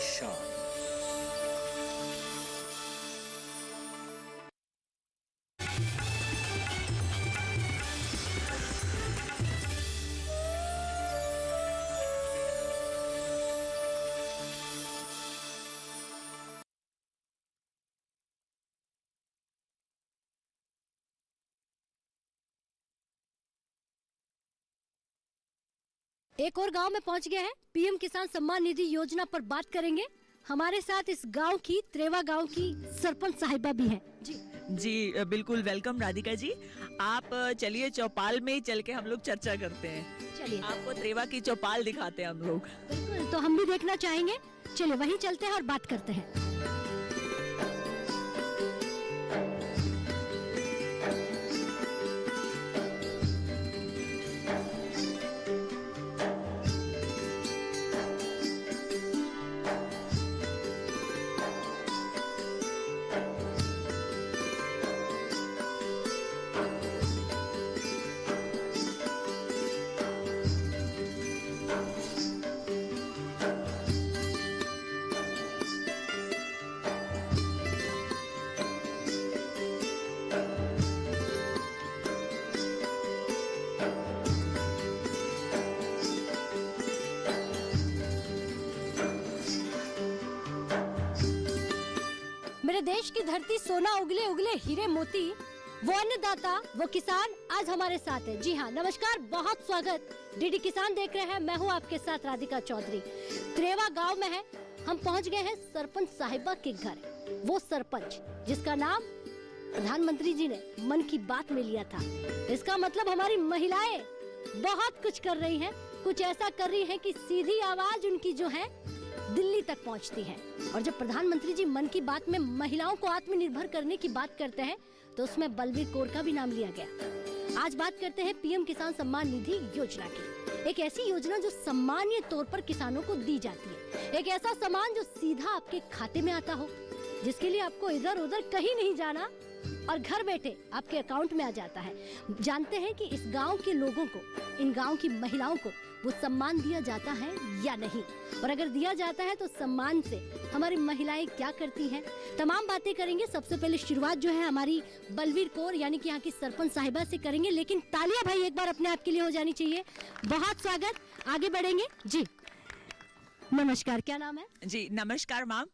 शान। एक और गांव में पहुंच गए हैं। पीएम किसान सम्मान निधि योजना पर बात करेंगे। हमारे साथ इस गांव की त्रेवा गांव की सरपंच साहिबा भी हैं। जी बिल्कुल वेलकम राधिका जी। आप चलिए चौपाल में ही चल के हम लोग चर्चा करते हैं। चलिए आपको त्रेवा की चौपाल दिखाते हैं हम लोग। बिल्कुल, तो हम भी देखना चाहेंगे। चलिए वहीं चलते हैं और बात करते हैं। मेरे देश की धरती सोना उगले उगले हीरे मोती, वो अन्नदाता वो किसान आज हमारे साथ है। जी हाँ, नमस्कार, बहुत स्वागत। डीडी किसान देख रहे हैं, मैं हूँ आपके साथ राधिका चौधरी। त्रेवा गांव में है, हम पहुँच गए हैं सरपंच साहिबा के घर। वो सरपंच जिसका नाम प्रधानमंत्री जी ने मन की बात में लिया था। इसका मतलब हमारी महिलाएं बहुत कुछ कर रही हैं, कुछ ऐसा कर रही हैं कि सीधी आवाज उनकी जो है दिल्ली तक पहुंचती है। और जब प्रधानमंत्री जी मन की बात में महिलाओं को आत्मनिर्भर करने की बात करते हैं तो उसमें बलबीर कौर का भी नाम लिया गया। आज बात करते हैं पीएम किसान सम्मान निधि योजना की। एक ऐसी योजना जो सम्मानीय तौर पर किसानों को दी जाती है, एक ऐसा सम्मान जो सीधा आपके खाते में आता हो, जिसके लिए आपको इधर उधर कहीं नहीं जाना और घर बैठे आपके अकाउंट में आ जाता है। जानते हैं कि इस गांव के लोगों को, इन गांव की महिलाओं को वो सम्मान दिया जाता है या नहीं, और अगर दिया जाता है तो सम्मान से हमारी महिलाएं क्या करती हैं, तमाम बातें करेंगे। सबसे पहले शुरुआत जो है हमारी बलबीर कौर यानी कि यहाँ की सरपंच साहिबा से करेंगे, लेकिन तालियां भाई एक बार अपने आप के लिए हो जानी चाहिए। बहुत स्वागत, आगे बढ़ेंगे जी। नमस्कार, क्या नाम है? जी नमस्कार मैम,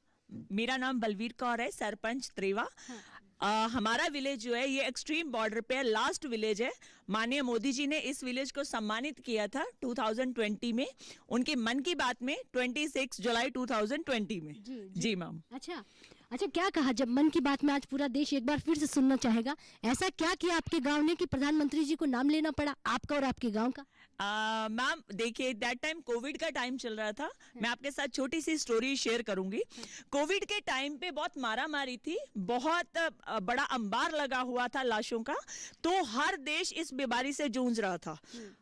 मेरा नाम बलबीर कौर है, सरपंच त्रेवा। हमारा विलेज जो है ये एक्सट्रीम बॉर्डर पे लास्ट विलेज है। माननीय मोदी जी ने इस विलेज को सम्मानित किया था 2020 में, उनके मन की बात में 26 जुलाई 2020 में। जी मैम। अच्छा, क्या कहा जब मन की बात में? आज पूरा देश एक बार फिर से सुनना चाहेगा, ऐसा क्या किया आपके गांव ने कि प्रधानमंत्री जी को नाम लेना पड़ा आपका और आपके गांव का? मैम देखिए, दैट टाइम कोविड का टाइम चल रहा था। मैं आपके साथ छोटी सी स्टोरी शेयर करूंगी। कोविड के टाइम पे बहुत मारामारी थी, बहुत बड़ा अंबार लगा हुआ था लाशों का, तो हर देश इस बीमारी से जूझ रहा था।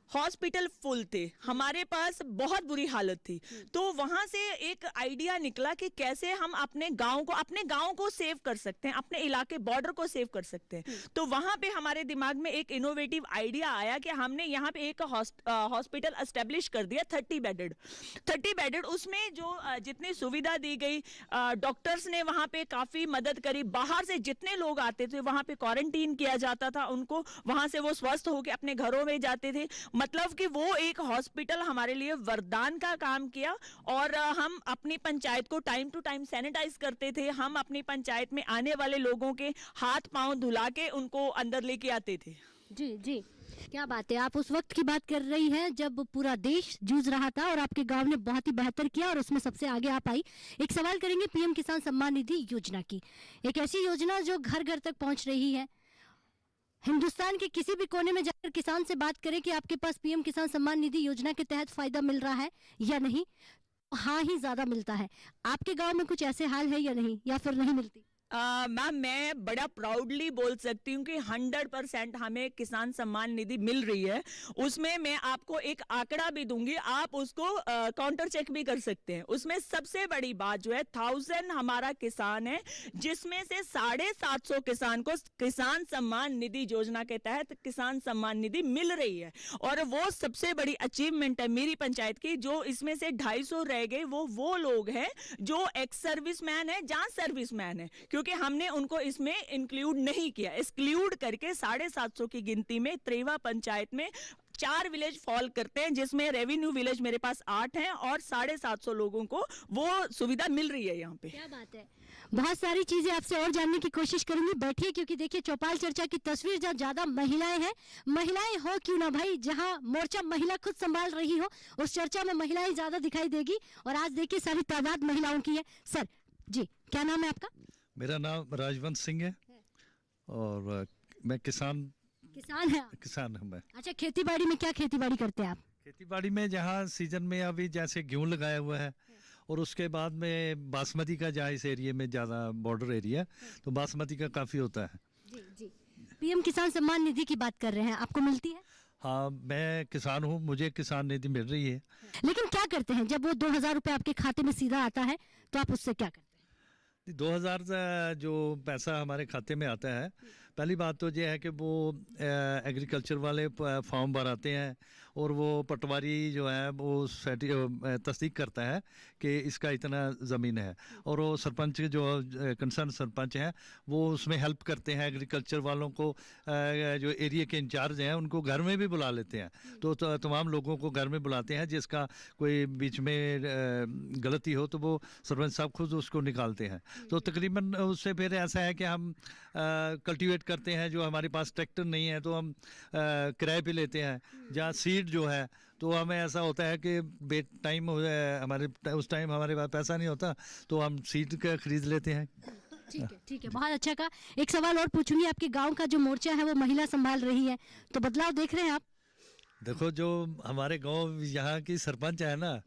हॉस्पिटल फुल थे, हमारे पास बहुत बुरी हालत थी। तो वहां से एक आइडिया निकला कि कैसे हम अपने गांव को सेव कर सकते हैं, अपने इलाके बॉर्डर को सेव कर सकते हैं। तो वहां पे हमारे दिमाग में एक इनोवेटिव आइडिया आया कि हमने यहाँ पे एक हॉस्पिटल एस्टेब्लिश कर दिया 30 बेडेड। उसमें जो जितनी सुविधा दी गई, डॉक्टर्स ने वहां पे काफी मदद करी। बाहर से जितने लोग आते थे वहां पे क्वारंटीन किया जाता था उनको, वहां से वो स्वस्थ होकर अपने घरों में जाते थे। मतलब कि वो एक हॉस्पिटल हमारे लिए वरदान का काम किया। और हम अपनी पंचायत को टाइम टू टाइम सैनिटाइज करते थे। हम अपनी पंचायत में आने वाले लोगों के हाथ पांव धुला के उनको अंदर लेके आते थे। जी जी, क्या बात है। आप उस वक्त की बात कर रही हैं जब पूरा देश जूझ रहा था और आपके गांव ने बहुत ही बेहतर किया और उसमें सबसे आगे आप आई। एक सवाल करेंगे पीएम किसान सम्मान निधि योजना की, एक ऐसी योजना जो घर घर तक पहुंच रही है। हिंदुस्तान के किसी भी कोने में जाकर किसान से बात करें कि आपके पास पीएम किसान सम्मान निधि योजना के तहत फायदा मिल रहा है या नहीं, हाँ ही ज्यादा मिलता है। आपके गांव में कुछ ऐसे हाल है या नहीं, या फिर नहीं मिलती? मैम मैं बड़ा प्राउडली बोल सकती हूँ कि 100% हमें किसान सम्मान निधि मिल रही है। उसमें मैं आपको एक आंकड़ा भी दूंगी, आप उसको काउंटर चेक भी कर सकते हैं। उसमें सबसे बड़ी बात जो है 1000 हमारा किसान है, जिसमें से 750 किसान को किसान सम्मान निधि योजना के तहत किसान सम्मान निधि मिल रही है। और वो सबसे बड़ी अचीवमेंट है मेरी पंचायत की। जो इसमें से 250 रह गए वो लोग हैं जो एक्स सर्विसमैन है, जहां सर्विसमैन है, क्योंकि हमने उनको इसमें इंक्लूड नहीं किया। एक्सक्लूड करके 750 की गिनती में त्रेवा पंचायत में 4 विलेज फॉल करते हैं, जिसमें रेवेन्यू विलेज मेरे पास 8 हैं और 750 लोगों को वो सुविधा मिल रही है यहाँ पे। क्या बात है। बहुत सारी चीजें आपसे और जानने की कोशिश करूंगी, बैठिए, क्योंकि देखिए चौपाल चर्चा की तस्वीर जहाँ ज्यादा महिलाएं हैं, महिलाएं हो क्यों ना भाई, जहां मोर्चा महिला खुद संभाल रही हो उस चर्चा में महिलाएं ज्यादा दिखाई देगी। और आज देखिए सारी तादाद महिलाओं की है। सर जी, क्या नाम है आपका? मेरा नाम राजवंत सिंह है और मैं किसान है आप? किसान हूँ मैं। अच्छा, खेती बाड़ी में क्या खेती बाड़ी करते हैं आप? खेती बाड़ी में जहाँ सीजन में अभी जैसे गेहूँ लगाया हुआ है, और उसके बाद में बासमती का जहाँ इस एरिया में ज़्यादा बॉर्डर एरिया तो बासमती का काफ़ी होता है। जी जी। पीएम किसान सम्मान निधि की बात कर रहे हैं, आपको मिलती है? हाँ, मैं किसान हूँ, मुझे किसान निधि मिल रही है। लेकिन क्या करते हैं जब वो 2000 रुपए आपके खाते में सीधा आता है, तो आप उससे क्या करते हैं? 2000 जो पैसा हमारे खाते में आता है, पहली बात तो ये है कि वो एग्रीकल्चर वाले फॉर्म भराते हैं और वो पटवारी जो है वो तस्दीक करता है कि इसका इतना ज़मीन है, और वो सरपंच जो कंसर्न सरपंच हैं वो उसमें हेल्प करते हैं एग्रीकल्चर वालों को। जो एरिया के इंचार्ज हैं उनको घर में भी बुला लेते हैं, तो तमाम लोगों को घर में बुलाते हैं। जिसका कोई बीच में गलती हो तो वो सरपंच साहब खुद उसको निकालते हैं। तो तकरीबन उससे फिर ऐसा है कि हम कल्टीवेट करते हैं। जो हमारे पास ट्रैक्टर नहीं है तो हम किराए पे लेते हैं। जहाँ सीड जो है तो हमें ऐसा होता है कि बेट टाइम उस टाइम हमारे पास पैसा नहीं होता तो हम सीड का खरीद लेते हैं। ठीक है, ठीक है, बहुत अच्छा कहा। एक सवाल और पूछूंगी, आपके गांव का जो मोर्चा है वो महिला संभाल रही है, तो बदलाव देख रहे हैं आप? देखो, जो हमारे गांव यहाँ की सरपंच है ना,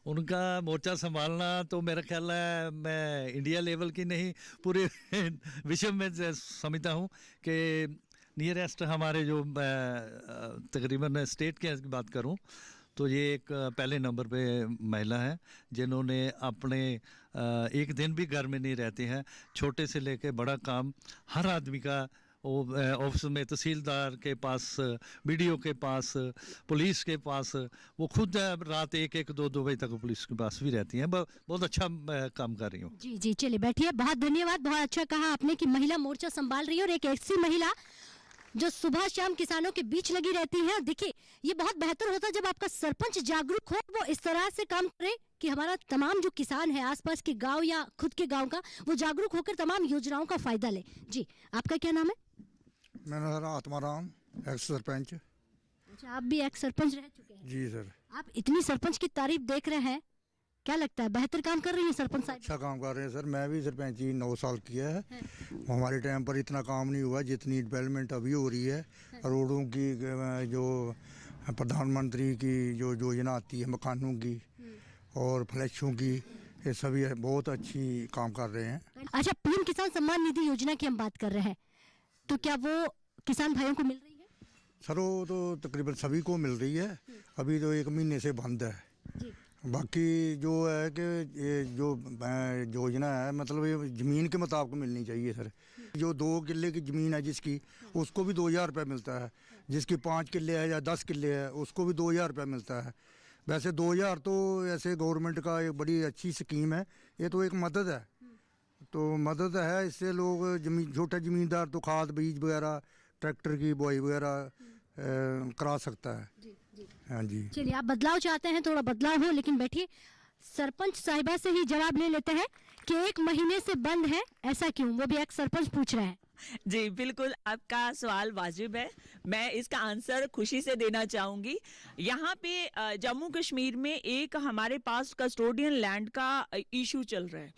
उनका मोर्चा संभालना तो मेरा ख्याल है मैं इंडिया लेवल की नहीं पूरे विश्व में समझता हूँ कि नियरेस्ट हमारे जो तकरीबन स्टेट की बात करूँ तो ये एक पहले नंबर पे महिला है जिन्होंने अपने एक दिन भी घर में नहीं रहते हैं। छोटे से लेके बड़ा काम हर आदमी का ऑफिस में, तहसीलदार के पास, बीडीओ के पास, पुलिस के पास, वो खुद रात 1-2 बजे तक पुलिस के पास भी रहती हैं। बहुत अच्छा काम कर रही हूँ। जी जी, चलिए बैठिए, बहुत धन्यवाद। बहुत अच्छा कहा आपने कि महिला मोर्चा संभाल रही है और एक ऐसी महिला जो सुबह शाम किसानों के बीच लगी रहती है। देखिए, ये बहुत बेहतर होता है जब आपका सरपंच जागरूक हो, वो इस तरह से काम करे कि हमारा तमाम जो किसान है आसपास के गांव या खुद के गांव का, वो जागरूक होकर तमाम योजनाओं का फायदा ले। जी, आपका क्या नाम है? मेरा नाम आत्माराम, एक्स सरपंच। अच्छा, आप भी एक्स सरपंच रह चुके हैं? जी सर। आप इतनी सरपंच की तारीफ देख रहे हैं, क्या लगता है बेहतर काम कर रही है सरपंच साहब? अच्छा काम कर रहे हैं सर। मैं भी सरपंची 9 साल किया है। हमारे टाइम पर इतना काम नहीं हुआ जितनी डेवलपमेंट अभी हो रही है। रोडों की जो प्रधानमंत्री की जो योजना आती है मकानों की और फ्लैशों की, ये सभी बहुत अच्छी काम कर रहे हैं। अच्छा, पीएम किसान सम्मान निधि योजना की हम बात कर रहे हैं, तो क्या वो किसान भाइयों को मिल रही है? सर वो तो तकरीबन सभी को मिल रही है। अभी तो 1 महीने से बंद है। बाकी जो है कि ये जो योजना है, मतलब ये ज़मीन के मुताबिक मिलनी चाहिए सर। जो 2 किल्ले की ज़मीन है जिसकी, उसको भी 2000 रुपये मिलता है। जिसकी 5 किल्ले है या 10 किल्ले है उसको भी 2000 रुपये मिलता है। वैसे 2000 तो ऐसे गवर्नमेंट का एक बड़ी अच्छी स्कीम है। ये तो एक मदद है, तो मदद है। इससे लोग छोटा ज़मींदार तो खाद बीज वगैरह, ट्रैक्टर की बुआई वगैरह करा सकता है। हाँ जी। चलिए, आप बदलाव चाहते हैं, थोड़ा बदलाव हो, लेकिन बैठिए, सरपंच साहिबा से ही जवाब ले लेते हैं कि 1 महीने से बंद है, ऐसा क्यों? वो भी एक सरपंच पूछ रहे हैं। जी बिल्कुल, आपका सवाल वाजिब है। मैं इसका आंसर खुशी से देना चाहूंगी। यहाँ पे जम्मू कश्मीर में एक हमारे पास कस्टोडियन लैंड का इशू चल रहा है।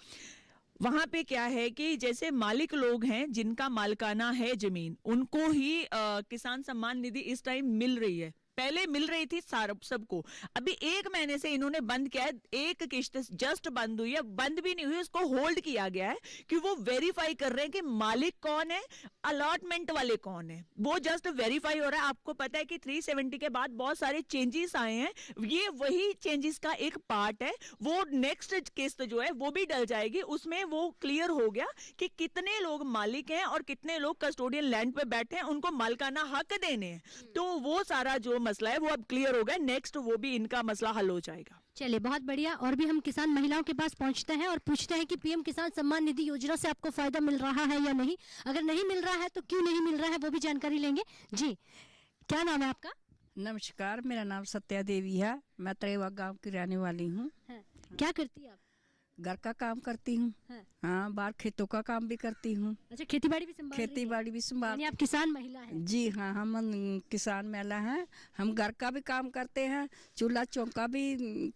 वहाँ पे क्या है कि जैसे मालिक लोग हैं जिनका मालिकाना है जमीन, उनको ही किसान सम्मान निधि इस टाइम मिल रही है। पहले मिल रही थी सबको, अभी 1 महीने से इन्होंने बंद किया है। एक किश्त जस्ट बंद हुई है, बंद भी नहीं हुई, उसको होल्ड किया गया है कि वो वेरीफाई कर रहे हैं कि मालिक कौन है, अलॉटमेंट वाले कौन है, वो जस्ट वेरीफाई हो रहा है। आपको पता है कि 370 के बाद बहुत सारे चेंजेस आए हैं, ये वही चेंजेस का एक पार्ट है। वो नेक्स्ट किस्त जो है वो भी डल जाएगी, उसमें वो क्लियर हो गया कि कितने लोग मालिक हैं और कितने लोग कस्टोडियन लैंड पे बैठे हैं, उनको मालिकाना हक देने हैं। तो वो सारा जो मसला है वो अब क्लियर हो गया, नेक्स्ट वो भी इनका मसला हल हो जाएगा। चलिए बहुत बढ़िया। और भी हम किसान महिलाओं के पास पहुंचते हैं और पूछते हैं कि पीएम किसान सम्मान निधि योजना से आपको फायदा मिल रहा है या नहीं, अगर नहीं मिल रहा है तो क्यों नहीं मिल रहा है, वो भी जानकारी लेंगे। जी, क्या नाम है आपका? नमस्कार, मेरा नाम सत्या देवी है। मैं तरेवा गांव की रहने वाली हूँ। क्या करती है आप? घर का काम करती हूँ। हाँ, बाहर खेतों का काम भी करती हूँ। अच्छा, खेती बाड़ी भी संभाल रही हैं? खेती बाड़ी भी संभाल। यानी आप किसान महिला हैं? जी हाँ, हम किसान महिला हैं। हम घर का भी काम करते हैं, चूल्हा चौका भी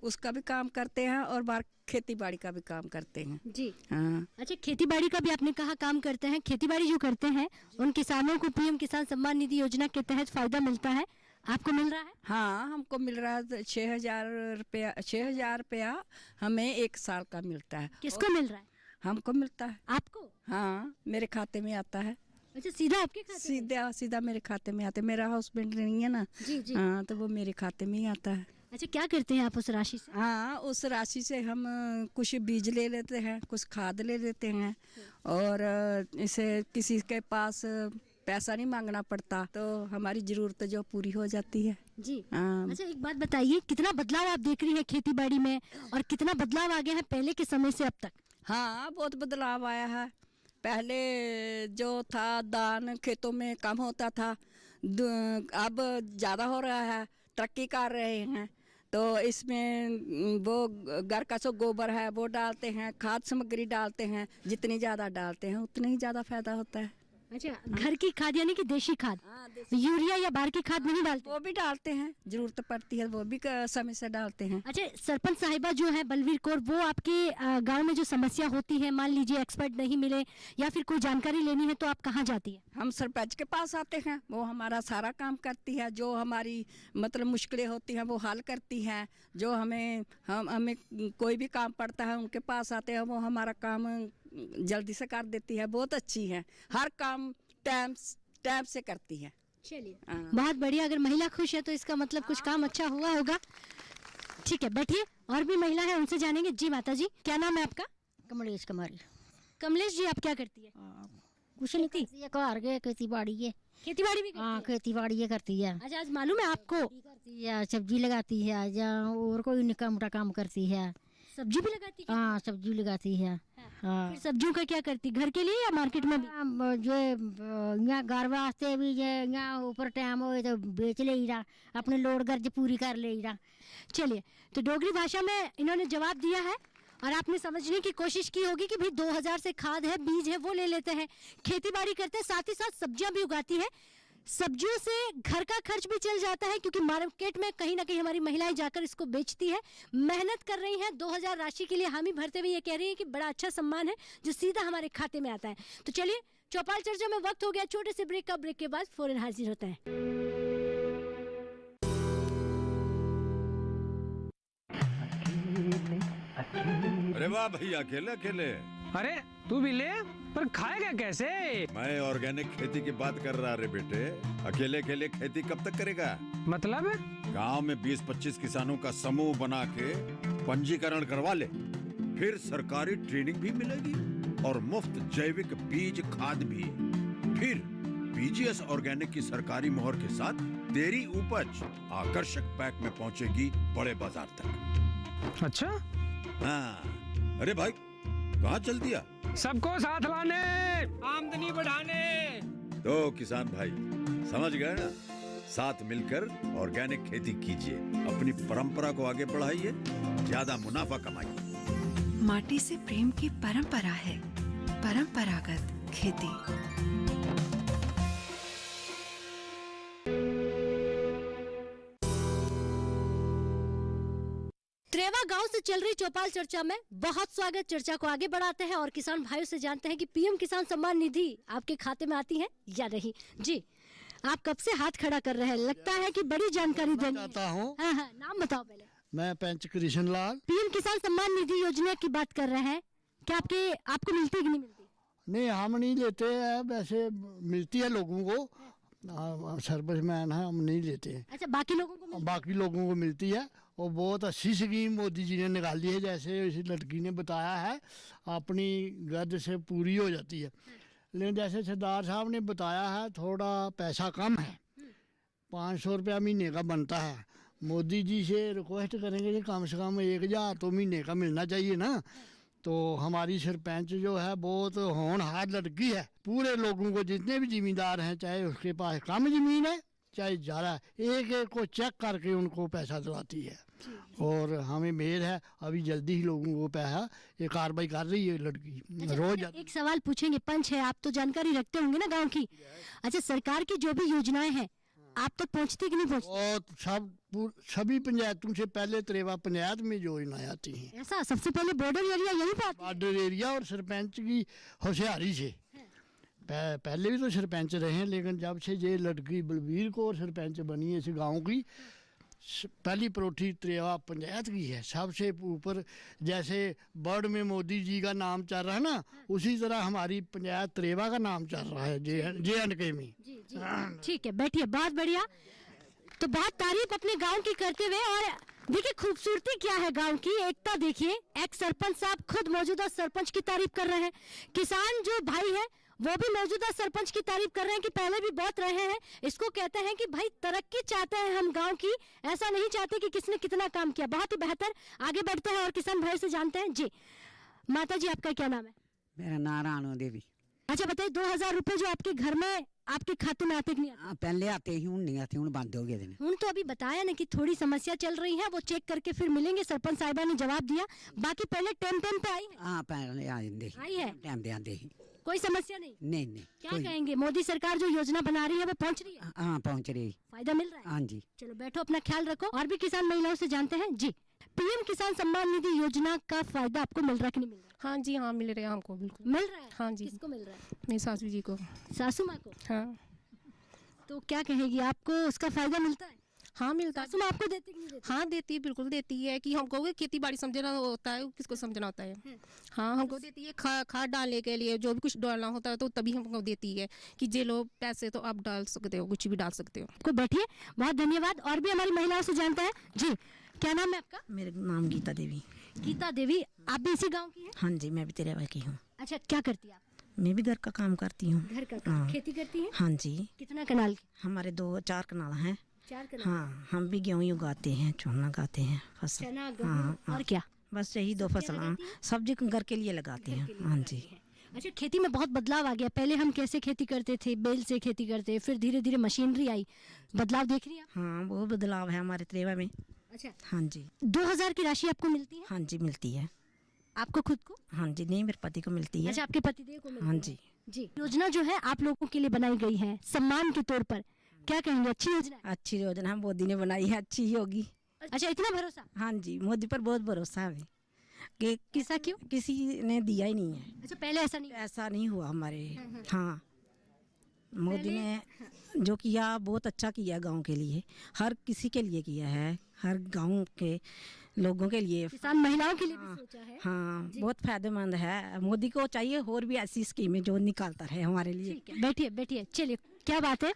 उसका भी काम करते हैं और बाहर खेती बाड़ी का भी काम करते हैं। जी हाँ। अच्छा, खेती बाड़ी का भी आपने कहा काम करते हैं, खेती बाड़ी जो करते हैं उन किसानों को पीएम किसान सम्मान निधि योजना के तहत फायदा मिलता है, आपको मिल रहा है? हाँ, हमको मिल रहा है 6,000 रुपया हमें 1 साल का मिलता है। किसको मिल रहा है? हमको मिलता है। आपको? हाँ, मेरे खाते में आता है। अच्छा, सीधा आपके खाते में? सीधा मेरे खाते में आता है। मेरा हस्बैंड नहीं है ना। जी जी। हाँ, तो वो मेरे खाते में ही आता है। अच्छा, क्या करते हैं आप उस राशि से? हाँ, उस राशि से हम कुछ बीज ले लेते हैं, कुछ खाद ले लेते हैं और इसे किसी के पास पैसा नहीं मांगना पड़ता, तो हमारी जरूरत जो पूरी हो जाती है। जी हाँ। अच्छा, एक बात बताइए, कितना बदलाव आप देख रही हैं खेती बाड़ी में और कितना बदलाव आ गया है पहले के समय से अब तक? हाँ, बहुत बदलाव आया है। पहले जो था दान खेतों में कम होता था, अब ज़्यादा हो रहा है, तरक्की कर रहे हैं। तो इसमें वो घर का जो गोबर है वो डालते हैं, खाद सामग्री डालते हैं, जितनी ज़्यादा डालते हैं उतनी ही ज़्यादा फायदा होता है। अच्छा, घर की खाद यानी कि देशी खाद? यूरिया या बाहर की खाद नहीं डालते? वो भी डालते हैं, जरूरत पड़ती है वो भी समय से डालते हैं। अच्छा, सरपंच साहिबा जो है बलवीर कौर, वो आपके गांव में जो समस्या होती है, मान लीजिए एक्सपर्ट नहीं मिले या फिर कोई जानकारी लेनी है, तो आप कहाँ जाती है? हम सरपंच के पास आते हैं, वो हमारा सारा काम करती है, जो हमारी मतलब मुश्किलें होती हैं वो हल करती हैं। जो हमें कोई भी काम पड़ता है उनके पास आते हैं, वो हमारा काम जल्दी से कर देती है। बहुत अच्छी है, हर काम टाइम से करती है। चलिए बहुत बढ़िया। अगर महिला खुश है तो इसका मतलब कुछ काम अच्छा हुआ होगा। ठीक है, बैठिए, और भी महिला है उनसे जानेंगे। जी माता जी, क्या नाम है आपका? कमलेश कुमारी। कमलेश जी, आप क्या करती है? कुछ नहीं थी, ये घर के खेती बाड़ी है। खेती बाड़ी भी करती हाँ, है? खेती बाड़ी करती है। अच्छा, आज मालूम है आपको? करती है, सब्जी लगाती है या और कोई निका मोटा काम करती है। सब्जी भी लगाती है? हाँ, सब्जी लगाती है। हाँ। फिर सब्जियों का क्या करती, घर के लिए या मार्केट में भी? जो यहाँ घर वास्ते भी यहाँ ऊपर टाइम हो तो बेच ले रहा, अपने लोड गर्ज पूरी कर ले रहा। चलिए, तो डोगरी भाषा में इन्होंने जवाब दिया है और आपने समझने की कोशिश की होगी कि भाई 2000 से खाद है, बीज है, वो ले लेते हैं, खेती बाड़ी करते हैं, साथ ही साथ सब्जियां भी उगाती है। सब्जियों से घर का खर्च भी चल जाता है क्योंकि मार्केट में कहीं ना कहीं हमारी महिलाएं जाकर इसको बेचती है, मेहनत कर रही हैं। 2000 राशि के लिए हामी भरते हुए ये कह रही हैं कि बड़ा अच्छा सम्मान है जो सीधा हमारे खाते में आता है। तो चलिए, चौपाल चर्चा में वक्त हो गया छोटे से ब्रेक का। ब्रेक के बाद फौरन हाजिर होता है। अरे वाह भैया, अकेले अकेले। अरे तू भी ले, पर खाएगा कैसे? मैं ऑर्गेनिक खेती की बात कर रहा रे बेटे। अकेले अकेले खेती कब तक करेगा? मतलब? गांव में 20-25 किसानों का समूह बना के पंजीकरण करवा ले, फिर सरकारी ट्रेनिंग भी मिलेगी और मुफ्त जैविक बीज खाद भी। फिर बीजीएस ऑर्गेनिक की सरकारी मोहर के साथ तेरी उपज आकर्षक पैक में पहुंचेगी बड़े बाजार तक। अच्छा। हाँ, अरे भाई कहाँ चल दिया? सबको साथ लाने, आमदनी बढ़ाने। तो किसान भाई समझ गए ना, साथ मिलकर ऑर्गेनिक खेती कीजिए, अपनी परंपरा को आगे बढ़ाइए, ज्यादा मुनाफा कमाइए। माटी से प्रेम की परंपरा है परंपरागत खेती। त्रेवा गांव से चल रही चौपाल चर्चा में बहुत स्वागत। चर्चा को आगे बढ़ाते हैं और किसान भाइयों से जानते हैं कि पीएम किसान सम्मान निधि आपके खाते में आती है या नहीं। जी, आप कब से हाथ खड़ा कर रहे हैं? लगता है कि बड़ी जानकारी देनी है। चाहता हूँ। हाँ हाँ, नाम बताओ पहले। मैं पंच कृष्ण लाल। पीएम किसान सम्मान निधि योजना की बात कर रहे हैं, क्या आपको मिलती है कि नहीं मिलती? नहीं, हम नहीं लेते हैं, वैसे मिलती है लोगों को, सर्विस मैन है, हम नहीं लेते हैं। अच्छा, बाकी लोगों को मिलती है? बाकी लोगों को मिलती है और बहुत अच्छी स्कीम मोदी जी ने निकाली है, जैसे इस लड़की ने बताया है, अपनी गर्द से पूरी हो जाती है। लेकिन जैसे सरदार साहब ने बताया है, थोड़ा पैसा कम है, 500 रुपया महीने का बनता है। मोदी जी से रिक्वेस्ट करेंगे कि कम से कम 1000 तो महीने का मिलना चाहिए ना। तो हमारी सरपंच जो है बहुत होनहार लड़की है, पूरे लोगों को जितने भी जिम्मेदार हैं, चाहे उसके पास कम ज़मीन है चाहे ज़्यादा, एक एक को चेक करके उनको पैसा दिलाती है। और हमें उम्मीद है अभी जल्दी ही लोगों को पैसा ये कार्रवाई कर रही है लड़की। अच्छा, रोज एक सवाल पूछेंगे, पंच है आप, तो जानकारी रखते होंगे ना गांव की। अच्छा, सरकार की जो भी योजनाएं हैं आप तक पहुंचती कि नहीं पहुंचती? और सभी पंचायतों से पहले त्रेवा पंचायत में योजनाएं आती हैं। ऐसा सबसे पहले बॉर्डर एरिया यही पे आती है? बॉर्डर एरिया और सरपंच की होशियारी से। पहले भी तो सरपंच रहे हैं, लेकिन जब से ये लड़की बलबीर कौर सरपंच बनी है इस गांव की, पहली परोठी त्रेवा पंचायत की है सबसे ऊपर। जैसे बर्ड में मोदी जी का नाम चल रहा है ना, उसी तरह हमारी पंचायत त्रेवा का नाम चल रहा है JNK में। ठीक है, बैठिए, बहुत बढ़िया। तो बहुत तारीफ अपने गांव की करते हुए, और देखिए खूबसूरती क्या है गांव की, एकता देखिए। एक्स सरपंच साहब खुद मौजूदा सरपंच की तारीफ कर रहे हैं, किसान जो भाई है वो भी मौजूदा सरपंच की तारीफ कर रहे हैं कि पहले भी बहुत रहे हैं। इसको कहते हैं कि भाई तरक्की चाहते हैं हम गांव की, ऐसा नहीं चाहते कि किसने कितना काम किया। बहुत ही बेहतर, आगे बढ़ते हैं और किसान भाई से जानते हैं। जी माता जी, आपका क्या नाम है? मेरा नाम राणो देवी। अच्छा बताइए, 2000 रुपए जो आपके घर में आपके खाते में आते कि नहीं आते? पहले आते ही, हूं नहीं आते, हूं बंद हो गए। हूं तो अभी बताया ना कि थोड़ी समस्या चल रही है, वो चेक करके फिर मिलेंगे। सरपंच साहिबा ने जवाब दिया, बाकी पहले टाइम पे आई है। हाँ, पहले आई है, टाइम दे आते ही, कोई समस्या नहीं? नहीं। क्या कहेंगे, मोदी सरकार जो योजना बना रही है वो पहुंच रही है? हाँ, पहुंच रही, फायदा मिल रहा है? हाँ जी। चलो बैठो, अपना ख्याल रखो। और भी किसान महिलाओं से जानते हैं। जी, पीएम किसान सम्मान निधि योजना का फायदा आपको मिल रहा है कि नहीं मिल रहा? हाँ जी, हाँ मिल रहा है हमको, बिल्कुल मिल रहा है। हाँ जी। किसको मिल रहा है? मेरी सासू जी को। सासू माँ को? हाँ। तो क्या कहेगी, आपको उसका फायदा मिलता है? हाँ मिलता है। सासू माँ आपको देती कि नहीं देती? हाँ देती है, बिल्कुल देती है। कि हमको खेती बाड़ी समझना होता है, किसको समझना होता है। हाँ, हमको देती है खाद डालने के लिए, जो भी कुछ डालना होता है तो तभी हमको देती है कि जे लो पैसे तो आप डाल सकते हो, कुछ भी डाल सकते हो। को बैठिए, बहुत धन्यवाद। और भी हमारी महिलाओं से जानता है। जी, क्या नाम है आपका? मेरा नाम गीता देवी। गीता देवी, आप भी इसी गाँव की है? हाँ जी, मैं भी त्रेवा की हूँ। अच्छा, क्या करती है आप? मैं भी घर का काम करती हूँ। घर का काम? खेती करती है? हाँ जी। कितना कनाल की? हमारे 2-4 कनाल हैं। 4 कनाल? हाँ, हम भी गेहूँ उगाते हैं, चना लगाते हैं, फसल। चना, हाँ, और क्या? बस यही 2 फसल सब्जी घर के लिए लगाते हैं। हाँ जी। अच्छा, खेती में बहुत बदलाव आ गया। पहले हम कैसे खेती करते थे, बैल से खेती करते, फिर धीरे धीरे मशीनरी आई, बदलाव देख रही है? हाँ, बहुत बदलाव है हमारे त्रेवा में। अच्छा, हाँ जी। 2000 की राशि आपको मिलती है? हाँ जी, मिलती है। आपको खुद को? हाँ जी, नहीं, मेरे पति को मिलती है। अच्छा, आपके पतिदेव को मिलती है? हाँ जी। जी, योजना जो है आप लोगों के लिए बनाई गई है सम्मान के तौर पर, क्या कहेंगे, अच्छी योजना है? अच्छी योजना मोदी ने बनाई है, अच्छी ही होगी। अच्छा, इतना भरोसा? हाँ जी, मोदी पर बहुत भरोसा है कि किसा क्यों? किसी ने दिया ही नहीं है। अच्छा, पहले ऐसा नहीं हुआ हमारे। हाँ, मोदी ने जो किया बहुत अच्छा किया, गांव के लिए, हर किसी के लिए किया है, हर गांव के लोगों के लिए, किसान महिलाओं के लिए भी सोचा है। हाँ, बहुत फायदेमंद है। मोदी को चाहिए और भी ऐसी स्कीमें जो निकालता रहे हमारे लिए। बैठिए बैठिए, चलिए, क्या बात है।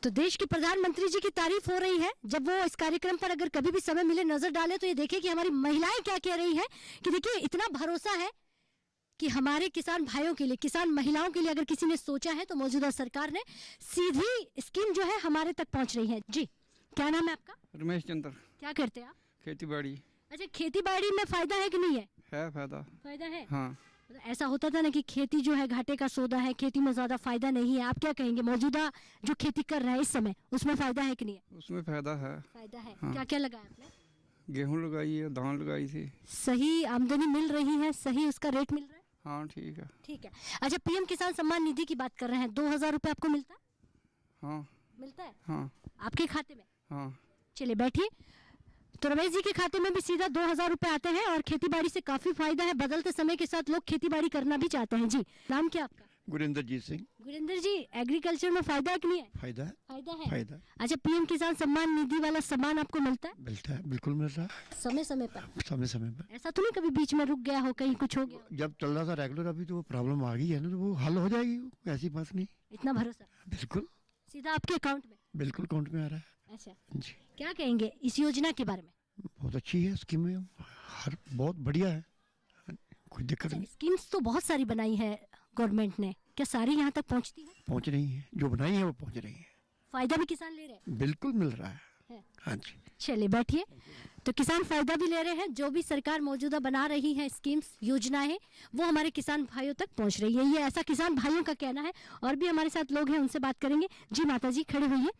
तो देश के प्रधानमंत्री जी की तारीफ हो रही है। जब वो इस कार्यक्रम पर अगर कभी भी समय मिले नजर डाले तो ये देखे कि हमारी महिलाएं क्या कह रही है। कि देखिए, इतना भरोसा है कि हमारे किसान भाइयों के लिए, किसान महिलाओं के लिए अगर किसी ने सोचा है तो मौजूदा सरकार ने सीधी स्कीम जो है हमारे तक पहुंच रही है। जी, क्या नाम है आपका? रमेश चंद्र। क्या करते हैं आप? खेती बाड़ी। अच्छा, खेती बाड़ी में फायदा है कि नहीं है? फायदा है। हाँ। ऐसा होता था ना कि खेती जो है घाटे का सौदा है, खेती में ज्यादा फायदा नहीं है। आप क्या कहेंगे, मौजूदा जो खेती कर रहा है इस समय, उसमें फायदा है कि नहीं है? उसमें फायदा है। फायदा है। हाँ। क्या क्या लगाया आपने? गेहूं लगाई है, धान लगाई थी। सही आमदनी मिल रही है, सही उसका रेट मिल रहा है? हाँ, ठीक है। ठीक है। अच्छा, पीएम किसान सम्मान निधि की बात कर रहे हैं, 2000 रुपए आपको मिलता है? हाँ। मिलता है? हाँ। आपके खाते में? हाँ। चलिए बैठिए। तो रमेश जी के खाते में भी सीधा 2000 रुपए आते हैं और खेती बाड़ी से काफी फायदा है। बदलते समय के साथ लोग खेती बाड़ी करना भी चाहते हैं। जी, नाम क्या आपका? गुरिंदरजीत सिंह। गुरिंदर जी, एग्रीकल्चर में फायदा है कि नहीं है? फायदा है, फायदा है। फायदा अच्छा, पीएम किसान सम्मान निधि वाला सामान आपको मिलता है मिलता है, बिल्कुल मिल रहा है समय समय पर? समय समय पर। ऐसा तो नहीं कभी बीच में रुक गया हो, कहीं कुछ हो गया? जब चल रहा था रेगुलर, अभी तो वो प्रॉब्लम आ गई है ना, तो वो हल हो जाएगी, ऐसी बात नहीं। इतना भरोसा? बिल्कुल सीधा आपके अकाउंट में? बिल्कुल अकाउंट में आ रहा है। अच्छा जी, क्या कहेंगे इस योजना के बारे में? बहुत अच्छी है स्कीम, हर बहुत बढ़िया है, कोई दिक्कत नहीं। स्कीम्स तो बहुत सारी बनाई है गवर्नमेंट ने, क्या सारी यहाँ तक पहुँचती है? पहुंच रही है, जो बनाई है वो पहुंच रही है। फायदा भी किसान ले रहे हैं? बिल्कुल मिल रहा है, है। हाँ जी। चलिए बैठिए। तो किसान फायदा भी ले रहे हैं, जो भी सरकार मौजूदा बना रही है स्कीम्स योजनाएं, वो हमारे किसान भाइयों तक पहुंच रही है, ये ऐसा किसान भाइयों का कहना है। और भी हमारे साथ लोग हैं, उनसे बात करेंगे। जी माता जी, खड़े हुई है,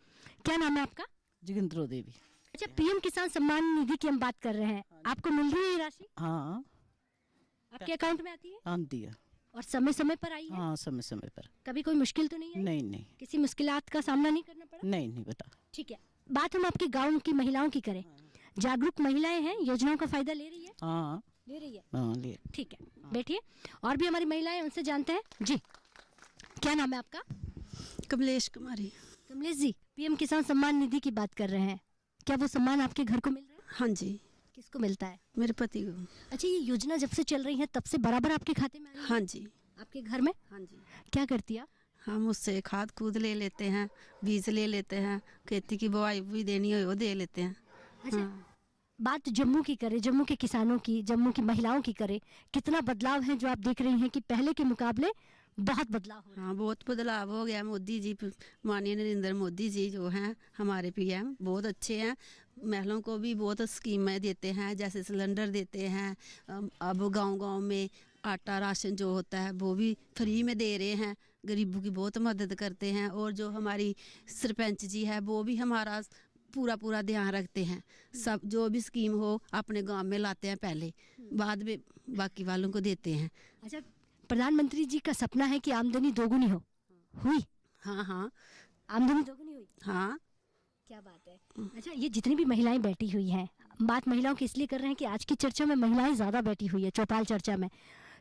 क्या नाम है आपका? जोगिंद्रो देवी। अच्छा, पीएम किसान सम्मान निधि की हम बात कर रहे हैं, आपको मिल रही है ये राशि? हाँ, आपके अकाउंट में आती है? आती है। और समय समय पर आई है? हाँ, समय समय पर। कभी कोई मुश्किल तो नहीं है? नहीं नहीं। किसी मुश्किलात का सामना नहीं करना पड़ा? नहीं नहीं बता। ठीक है, बात हम आपके गाँव की महिलाओं की करें, जागरूक महिलाएं हैं, योजनाओं का फायदा ले रही है? हाँ ले रही है। हाँ ले। ठीक है, बैठिए। और भी हमारी महिलाएं, उनसे जानते हैं। जी, क्या नाम है आपका? कमलेश कुमारी। कमलेश जी, पीएम किसान सम्मान निधि की बात कर रहे हैं, क्या वो सम्मान आपके घर को मिल रहा है? हाँ जी। किसको मिलता है? मेरे पति को। अच्छा, ये योजना जब से चल रही है तब से बराबर आपके खाते में आ रही है? हाँ जी। आपके घर में? हाँ जी। क्या करती है आप? हम उससे खाद कूद ले लेते हैं, बीज ले लेते हैं, खेती की बुआई भी देनी हो वो दे लेते हैं। अच्छा, बात जम्मू की करें, जम्मू के किसानों की, जम्मू की महिलाओं की करें, कितना बदलाव है जो आप देख रही हैं कि पहले के मुकाबले बहुत बदलाव हो रहा है? हाँ, बहुत बदलाव हो गया। मोदी जी, माननीय नरेंद्र मोदी जी जो हैं हमारे पीएम, बहुत अच्छे हैं। महिलाओं को भी बहुत स्कीमें देते हैं, जैसे सिलेंडर देते हैं। अब गांव-गांव में आटा राशन जो होता है वो भी फ्री में दे रहे हैं, गरीबों की बहुत मदद करते हैं। और जो हमारी सरपंच जी है वो भी हमारा पूरा ध्यान रखते हैं, सब जो भी स्कीम हो अपने गांव में लाते हैं पहले, बाद में बाकी वालों को देते हैं। अच्छा, प्रधानमंत्री जी का सपना है कि आमदनी दोगुनी हो, हुई? हाँ हाँ, आमदनी दोगुनी हुई? हाँ। क्या बात है। अच्छा, ये जितनी भी महिलाएं बैठी हुई हैं, बात महिलाओं की इसलिए कर रहे हैं कि आज की चर्चा में महिलाएं ज़्यादा बैठी हुई है, चौपाल चर्चा में,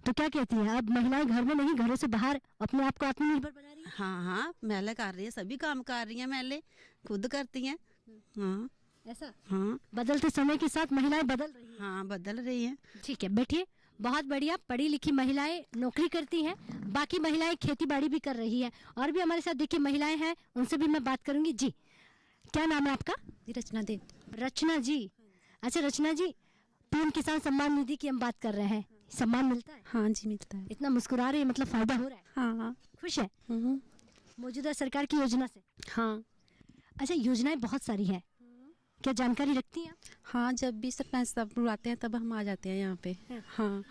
तो क्या कहती हैं, अब महिलाएं घर में नहीं, घरों से बाहर अपने आप को आत्मनिर्भर बना रही हैं? हाँ हाँ, महिला कर रही है, सभी काम कर रही हैं, महिलाएं खुद करती हैं। हाँ, ऐसा? हाँ, बदलते समय के साथ महिलाएं बदल रही हैं। हाँ, बदल रही हैं। ठीक है, बैठिए। बहुत बढ़िया, पढ़ी लिखी महिलाएं नौकरी करती हैं, बाकी महिलाएं खेती बाड़ी भी कर रही हैं। और भी हमारे साथ देखिए महिलाएं हैं, उनसे भी मैं बात करूंगी। जी, क्या नाम है आपका? रचना देव। रचना जी, अच्छा रचना जी, पीएम किसान सम्मान निधि की हम बात कर रहे हैं, सम्मान मिलता है? हाँ जी, मिलता है। इतना मुस्कुरा रही है, मतलब फायदा हो रहा है? हाँ। खुश है मौजूदा सरकार की योजना से? हाँ। अच्छा, योजनाएं बहुत सारी हैं, क्या जानकारी रखती हैं आप? हाँ, जब भी सरपंच साहब बुलाते हैं तब हम आ जाते हैं यहाँ पे। हाँ,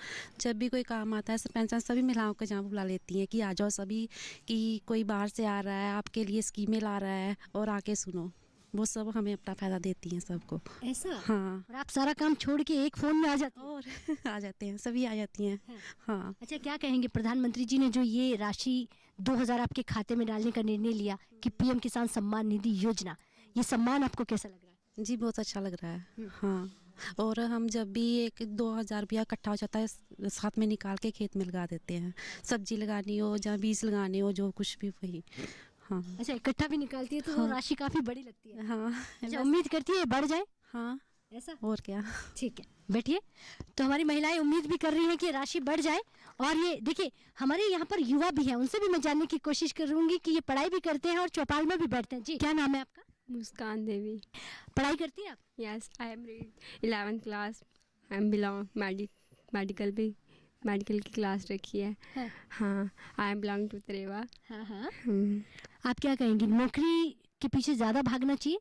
जब भी कोई काम आता है सरपंच साहब सभी महिलाओं को जहाँ बुला लेती हैं कि आ जाओ सभी, कि कोई बाहर से आ रहा है, आपके लिए स्कीमें ला रहा है और आके सुनो, वो सब हमें अपना फायदा देती हैं सबको। ऐसा? हाँ। और आप सारा काम छोड़ के एक फोन में आ जाते हैं? और आ जाते हैं, सभी आ जाती हैं। हाँ। अच्छा, क्या कहेंगे, प्रधानमंत्री जी ने जो ये राशि 2000 आपके खाते में डालने का निर्णय लिया कि पीएम किसान सम्मान निधि योजना, ये सम्मान आपको कैसा लग रहा है? जी, बहुत अच्छा लग रहा है। हाँ, और हम जब भी 1-2 हज़ार रुपया इकट्ठा हो जाता है, साथ में निकाल के खेत में लगा देते हैं, सब्जी लगानी हो या बीज लगाने हो, जो कुछ भी वही। हाँ। अच्छा, इकट्ठा भी निकालती है तो वो राशि काफी बड़ी लगती है। हाँ। अच्छा, उम्मीद करती है बढ़ जाए? हाँ, ऐसा? और क्या। ठीक है, बैठिए। तो हमारी महिलाएं उम्मीद भी कर रही हैं कि राशि बढ़ जाए। और ये देखिए, हमारे यहाँ पर युवा भी हैं, उनसे भी मैं जानने की कोशिश करूंगी कि ये पढ़ाई भी करते हैं और चौपाल में भी बैठते हैं। जी, क्या नाम है आपका? मुस्कान देवी। पढ़ाई करती हैं आप? Yes, I am read 11th class. I am belong medical भी, मेडिकल की क्लास रखी है। हाँ, I am belong to Treva. हाँ। आप क्या कहेंगी, नौकरी के पीछे ज़्यादा भागना चाहिए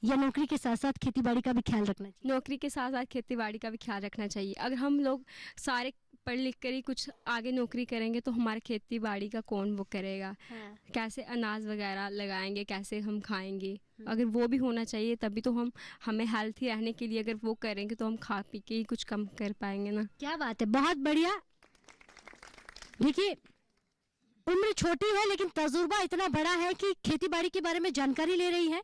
या नौकरी के साथ साथ खेती बाड़ी का भी ख्याल रखना चाहिए? नौकरी के साथ साथ खेती बाड़ी का भी ख्याल रखना चाहिए। अगर हम लोग सारे पढ़ लिख कर ही कुछ आगे नौकरी करेंगे तो हमारे खेती बाड़ी का कौन वो करेगा? कैसे अनाज वगैरह लगाएंगे, कैसे हम खाएंगे? अगर वो भी होना चाहिए तभी तो हमें हेल्थी रहने के लिए अगर वो करेंगे तो हम खा पी के ही कुछ कम कर पाएंगे ना। क्या बात है, बहुत बढ़िया। देखिए, उम्र छोटी है लेकिन तजुर्बा इतना बड़ा है कि खेती बाड़ी के बारे में जानकारी ले रही है।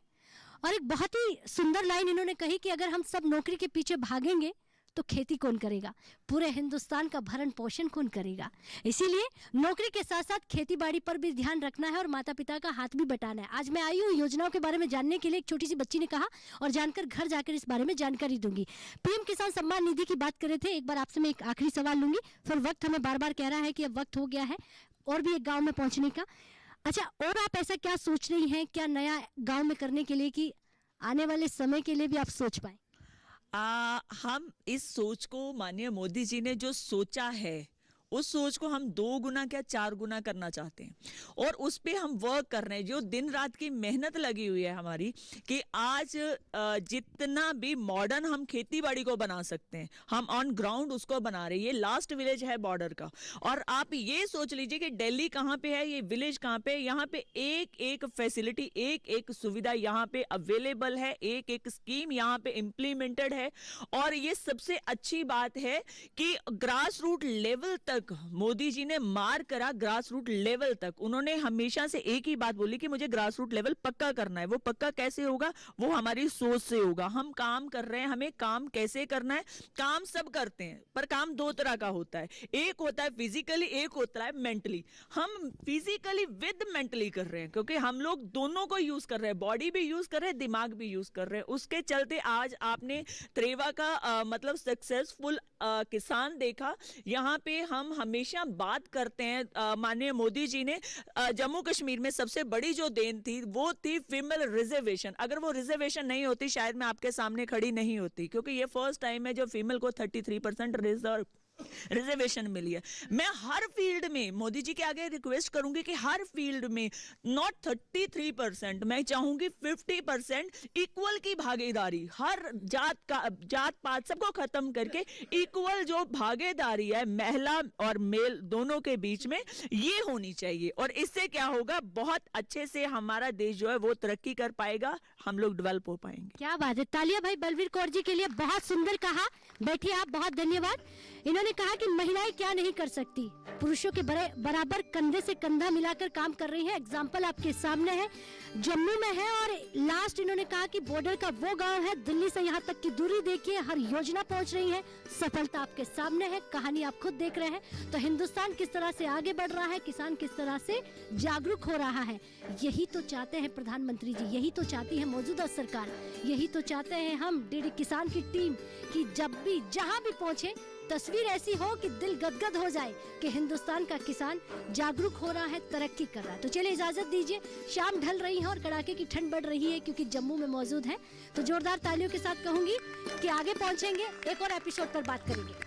और एक बहुत ही सुंदर लाइन इन्होंने कही कि अगर हम सब नौकरी के पीछे भागेंगे तो खेती कौन करेगा, पूरे हिंदुस्तान का भरण पोषण कौन करेगा। इसीलिए नौकरी के साथ साथ खेती बाड़ी पर भी ध्यान रखना है और माता पिता का हाथ भी बटाना है। आज मैं आई हूँ योजनाओं के बारे में जानने के लिए, एक छोटी सी बच्ची ने कहा, और जानकर घर जाकर इस बारे में जानकारी दूंगी। पीएम किसान सम्मान निधि की बात कर रहे थे, एक बार आपसे मैं एक आखिरी सवाल लूंगी, फिर वक्त हमें बार बार कह रहा है कि अब वक्त हो गया है और भी एक गाँव में पहुंचने का। अच्छा, और आप ऐसा क्या सोच रही हैं, क्या नया गाँव में करने के लिए कि आने वाले समय के लिए भी आप सोच पाए? हम इस सोच को, माननीय मोदी जी ने जो सोचा है उस सोच को हम 2 गुना क्या 4 गुना करना चाहते हैं और उस पे हम वर्क कर रहे हैं। जो दिन रात की मेहनत लगी हुई है हमारी कि आज जितना भी मॉडर्न हम खेती बाड़ी को बना सकते हैं हम ऑन ग्राउंड उसको बना रहे हैं। ये लास्ट विलेज है बॉर्डर का, और आप ये सोच लीजिए कि दिल्ली कहाँ पे है, ये विलेज कहाँ पे है। यहाँ पे एक एक फैसिलिटी, एक एक सुविधा यहाँ पे अवेलेबल है, एक एक स्कीम यहाँ पे इम्प्लीमेंटेड है। और ये सबसे अच्छी बात है कि ग्रास रूट लेवल तक मोदी जी ने मार करा, ग्रास रूट लेवल तक। उन्होंने हमेशा से एक ही बात बोली कि मुझे ग्रास रूट लेवल पक्का करना है। वो पक्का कैसे होगा, वो हमारी सोच से होगा। हम काम कर रहे हैं, हमें काम कैसे करना है। काम सब करते हैं पर काम 2 तरह का होता है, एक होता है फिजिकली, एक होता है मेंटली। हम फिजिकली विद मेंटली कर रहे हैं क्योंकि हम लोग दोनों को यूज कर रहे हैं, बॉडी भी यूज कर रहे हैं, दिमाग भी यूज कर रहे हैं। उसके चलते आज आपने त्रेवा का मतलब सक्सेसफुल किसान देखा। यहाँ पे हम हमेशा बात करते हैं, माननीय मोदी जी ने जम्मू कश्मीर में सबसे बड़ी जो देन थी वो थी फीमेल रिजर्वेशन। अगर वो रिजर्वेशन नहीं होती शायद मैं आपके सामने खड़ी नहीं होती, क्योंकि ये फर्स्ट टाइम है जो फीमेल को 33% रिजर्वेशन मिली है। मैं हर फील्ड में मोदी जी के आगे रिक्वेस्ट करूंगी कि हर फील्ड में नॉट 33%, मैं चाहूंगी 50% इक्वल की भागीदारी। हर जात पात सबको खत्म करके इक्वल जो भागीदारी है महिला और मेल दोनों के बीच में, ये होनी चाहिए। और इससे क्या होगा, बहुत अच्छे से हमारा देश जो है वो तरक्की कर पाएगा, हम लोग डेवलप हो पाएंगे। क्या बात है, तालियां भाई बलवीर कौर जी के लिए। बहुत सुंदर कहा, बैठिए आप, बहुत धन्यवाद। इन्होंने कहा कि महिलाएं क्या नहीं कर सकती, पुरुषों के बराबर कंधे से कंधा मिलाकर काम कर रही हैं। एग्जाम्पल आपके सामने है, जम्मू में है। और लास्ट इन्होंने कहा कि बॉर्डर का वो गांव है, दिल्ली से यहाँ तक की दूरी देखिए, हर योजना पहुंच रही है, सफलता आपके सामने है, कहानी आप खुद देख रहे हैं। तो हिंदुस्तान किस तरह से आगे बढ़ रहा है, किसान किस तरह से जागरूक हो रहा है, यही तो चाहते हैं प्रधानमंत्री जी, यही तो चाहती है मौजूदा सरकार, यही तो चाहते हैं हम डीडी किसान की टीम कि जब भी जहां भी पहुंचे तस्वीर ऐसी हो कि दिल गदगद हो जाए कि हिंदुस्तान का किसान जागरूक हो रहा है, तरक्की कर रहा है। तो चलिए इजाजत दीजिए, शाम ढल रही है और कड़ाके की ठंड बढ़ रही है क्योंकि जम्मू में मौजूद है। तो जोरदार तालियों के साथ कहूंगी कि आगे पहुंचेंगे, एक और एपिसोड पर बात करेंगे।